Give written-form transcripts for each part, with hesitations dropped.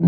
Hi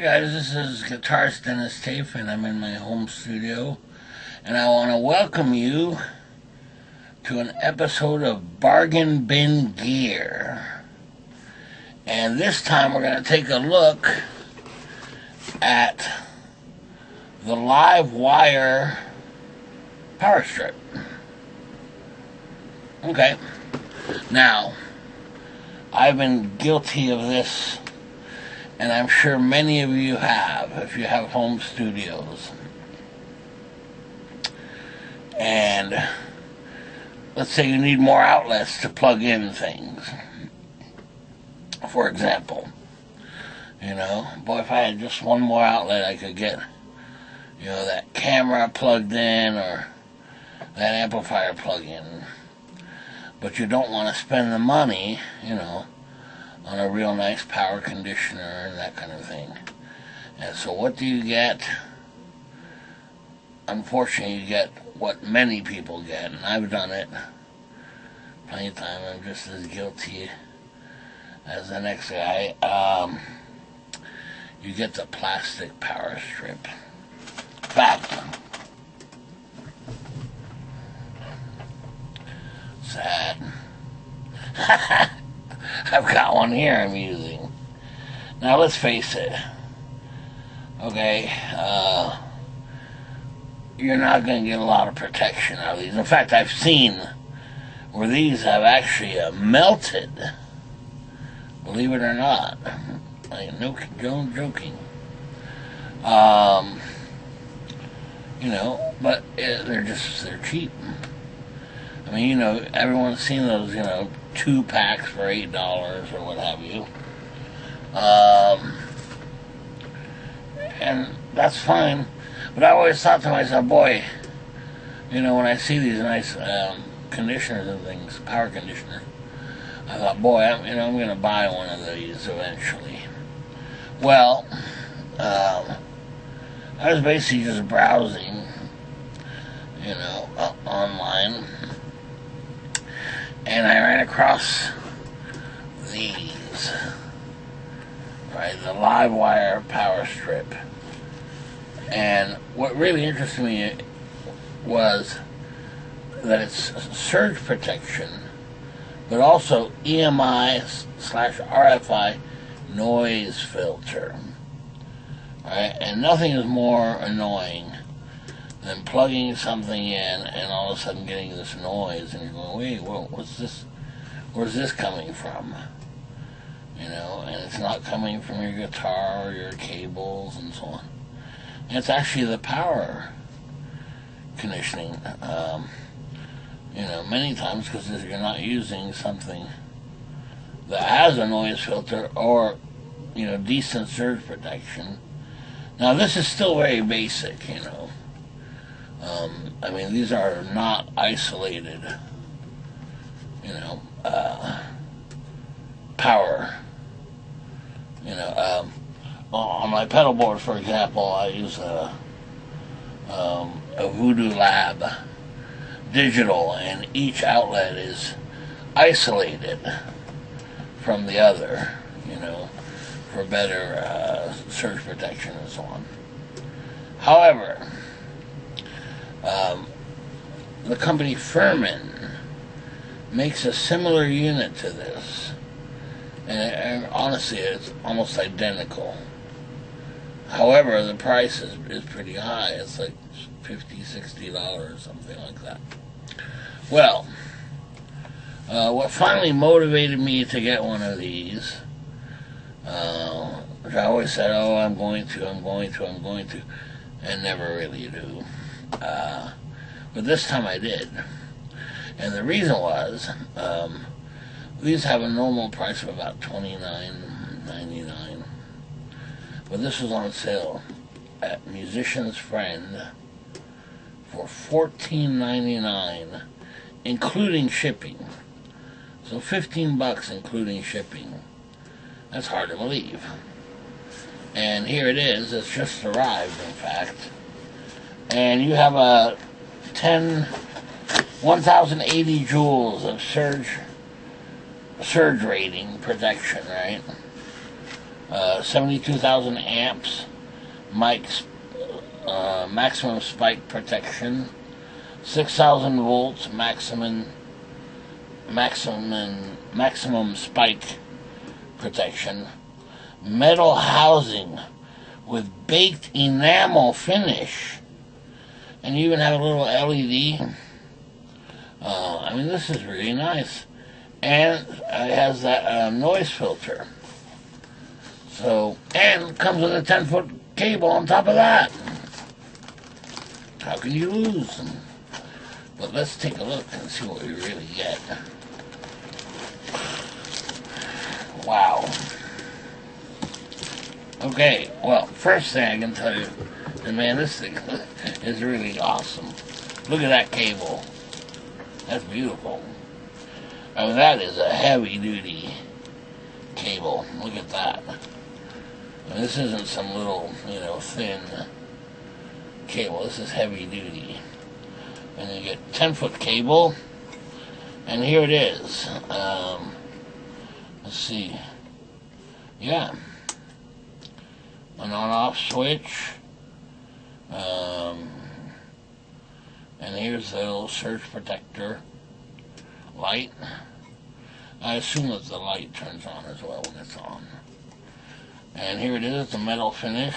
guys, this is guitarist Denis and I'm in my home studio, and I want to welcome you to an episode of Bargain Bin Gear. And this time we're going to take a look at the Livewire power strip. Okay, now I've been guilty of this, and I'm sure many of you have, if you have home studios. And let's say you need more outlets to plug in things. For example, boy, if I had just one more outlet, I could get, that camera plugged in or that amplifier plugged in. But you don't want to spend the money, on a real nice power conditioner and that kind of thing. And so what do you get? Unfortunately, you get what many people get, and I've done it plenty of times. I'm just as guilty as the next guy. You get the plastic power strip. Fact. Sad. I've got one here I'm using. Now let's face it. Okay, you're not going to get a lot of protection out of these. In fact, I've seen where these have actually melted. Believe it or not. No joking. But they're cheap. I mean, everyone's seen those, 2 packs for $8 or what have you. And that's fine. But I always thought to myself, boy, when I see these nice conditioners and things, power conditioners, I thought, boy, I'm going to buy one of these eventually. Well, I was basically just browsing, online, and I ran across these, right, the Livewire power strip. And what really interested me was that it's surge protection, but also EMI/RFI noise filter. Right? And nothing is more annoying than plugging something in and all of a sudden getting this noise, and you're going, wait, what's this? Where's this coming from? And it's not coming from your guitar or your cables and so on. And it's actually the power conditioning. Many times, because you're not using something that has a noise filter or, decent surge protection. Now, this is still very basic, I mean, these are not isolated, power. On my pedal board, for example, I use a Voodoo Lab digital, and each outlet is isolated from the other, for better surge protection and so on. However, the company Furman makes a similar unit to this, and honestly, it's almost identical. However, the price is pretty high. It's like $50, $60, something like that. Well, what finally motivated me to get one of these, which I always said, oh, I'm going to, and never really do, But this time I did. And the reason was, these have a normal price of about $29.99. But this was on sale at Musician's Friend for $14.99, including shipping. So $15 including shipping. That's hard to believe. And here it is. It's just arrived, in fact. And you have a 1080 joules of surge rating protection, right? 72,000 amps, maximum spike protection, 6,000 volts maximum spike protection, metal housing with baked enamel finish, and you even have a little LED. I mean, this is really nice. And it has that noise filter. So, and comes with a 10-foot cable on top of that. How can you lose? But let's take a look and see what we really get. Wow. Okay, well, first thing I can tell you, and man, this thing is really awesome. Look at that cable. That's beautiful. I mean, that is a heavy-duty cable. Look at that. I mean, this isn't some little, thin cable. This is heavy-duty. And you get 10-foot cable. And here it is. Let's see. Yeah. An on-off switch. And here's the little surge protector light. I assume that the light turns on as well when it's on. And here it is, the metal finish.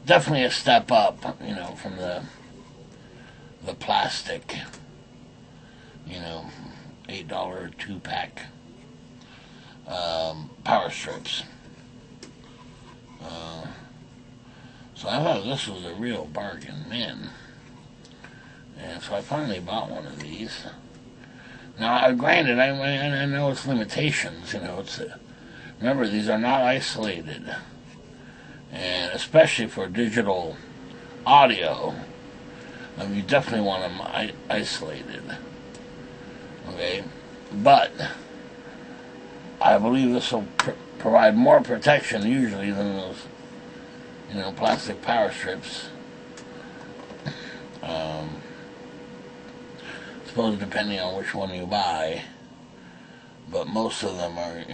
Definitely a step up, from the plastic, $8 2-pack power strips. So I thought this was a real bargain, man. And so I finally bought one of these. Now, granted, I know its limitations, remember, these are not isolated. And especially for digital audio, you definitely want them isolated. Okay? But I believe this will provide more protection usually than those, plastic power strips. Suppose depending on which one you buy, but most of them are,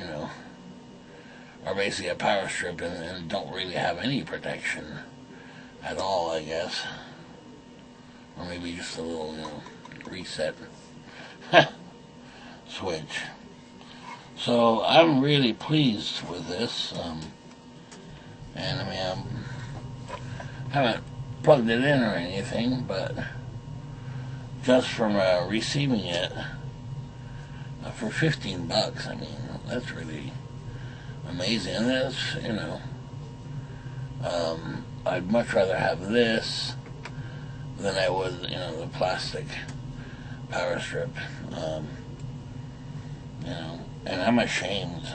are basically a power strip and don't really have any protection at all, I guess. Or maybe just a little, reset switch. So I'm really pleased with this. And I mean, I haven't plugged it in or anything, but just from receiving it for $15, I mean, that's really amazing. And that's, I'd much rather have this than I would, the plastic power strip. And I'm ashamed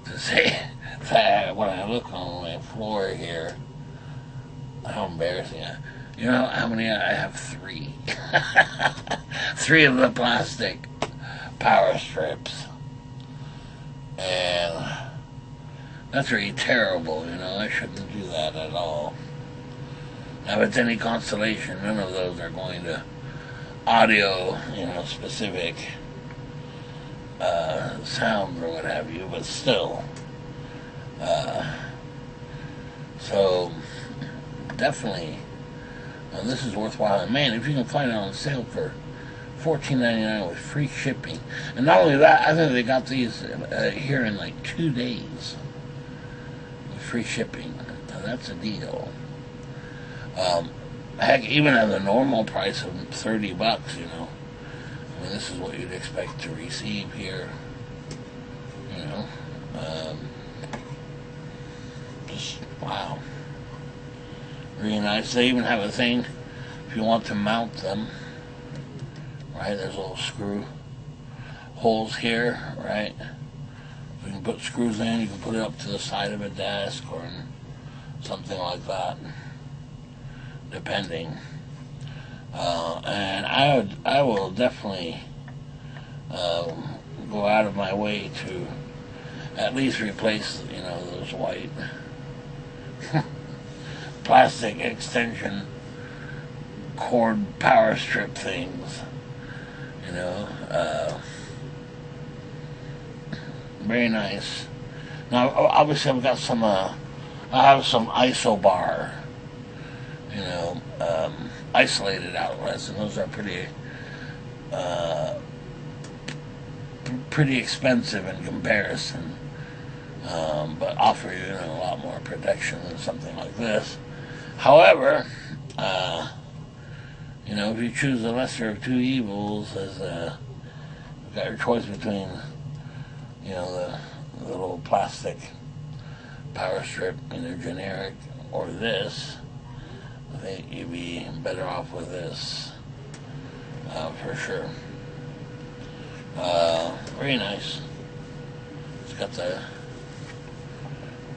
to say that when I look on my floor here, how embarrassing. You know how many I have? 3. 3 of the plastic power strips. And that's really terrible, I shouldn't do that at all. Now, if it's any consolation, none of those are going to audio, specific sounds or what have you, but still. So, definitely, this is worthwhile. And man, if you can find it on sale for $14.99 with free shipping. And not only that, I think they got these here in like 2 days with free shipping. Now, that's a deal. Heck, even at the normal price of $30, I mean, this is what you'd expect to receive here. Just wow. Really nice. They even have a thing if you want to mount them. Right, there's little screw holes here, right? You can put screws in, you can put it up to the side of a desk or something like that, depending. And I will definitely go out of my way to at least replace, those white plastic extension cord power strip things. Very nice. Now, obviously, I've got some. I have some isobar, isolated outlets, and those are pretty expensive in comparison, but offer you a lot more protection than something like this. However, if you choose the lesser of two evils, as you've got your choice between, the little plastic power strip, generic, or this, I think you'd be better off with this, for sure. Very nice. It's got the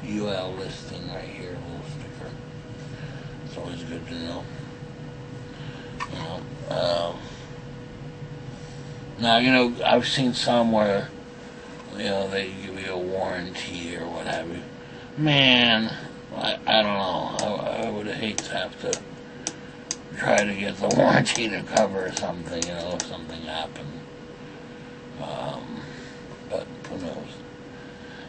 UL listing right here, a little sticker. It's always good to know. Now, I've seen some where, they give you a warranty or what have you. Man, I don't know. I would hate to have to try to get the warranty to cover something, if something happened. But who knows?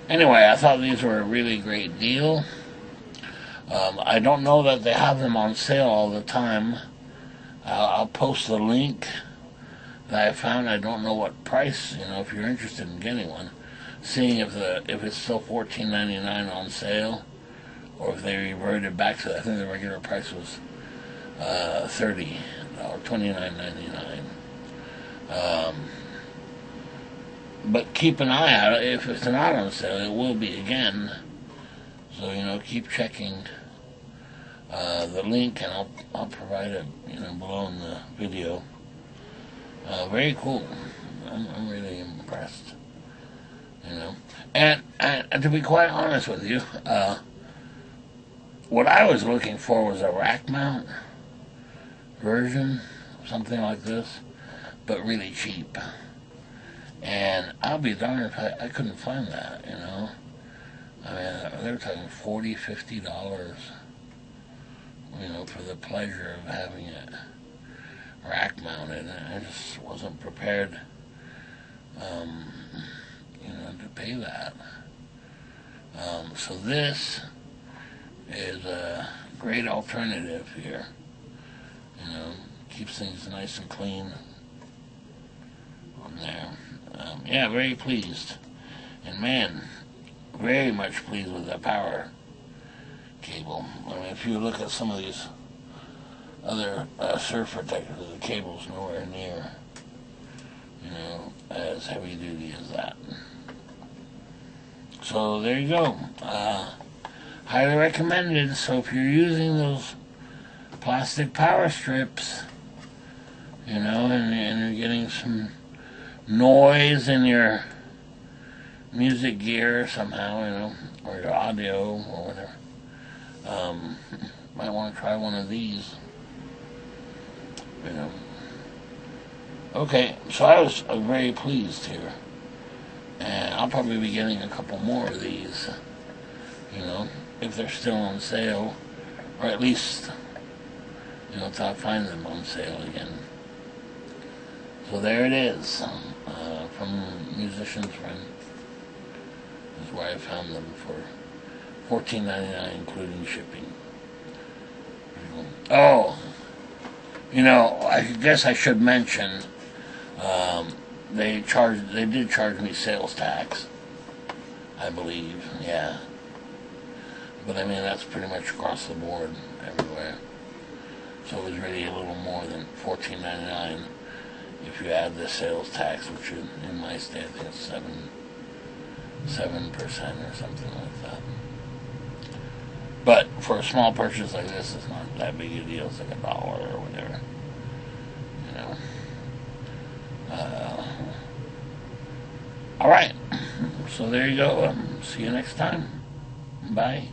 Anyway, I thought these were a really great deal. I don't know that they have them on sale all the time. I'll post the link that I found. I don't know what price, if you're interested in getting one, seeing if it's still $14.99 on sale, or if they reverted back to, I think the regular price was $30 or $29.99. But keep an eye out. If it's not on sale, it will be again. So keep checking the link, and I'll provide it below in the video. Very cool. I'm really impressed. And to be quite honest with you, what I was looking for was a rack mount version, something like this, but really cheap. And I'll be darned if I couldn't find that, I mean, they were talking $40, $50, for the pleasure of having it rack mounted, and I just wasn't prepared, to pay that. So this is a great alternative here. Keeps things nice and clean on there. Yeah, very pleased. And man, very much pleased with the power cable. I mean, if you look at some of these other surf protectors, the cable's nowhere near, as heavy duty as that. So there you go. Highly recommended. So if you're using those plastic power strips, and you're getting some noise in your music gear somehow, or your audio or whatever, might want to try one of these. Okay, so I was very pleased here, and I'll probably be getting a couple more of these, if they're still on sale, or at least, until I find them on sale again. So there it is, from Musician's Friend. This is where I found them for $14.99, including shipping. Oh, I guess I should mention, they did charge me sales tax, I believe, yeah. But I mean, that's pretty much across the board, everywhere. So it was really a little more than $14.99 if you add the sales tax, which in my state, I think it's 7% or something like that. But for a small purchase like this, it's not that big a deal. It's like $1 or whatever. You know. All right. So there you go. See you next time. Bye.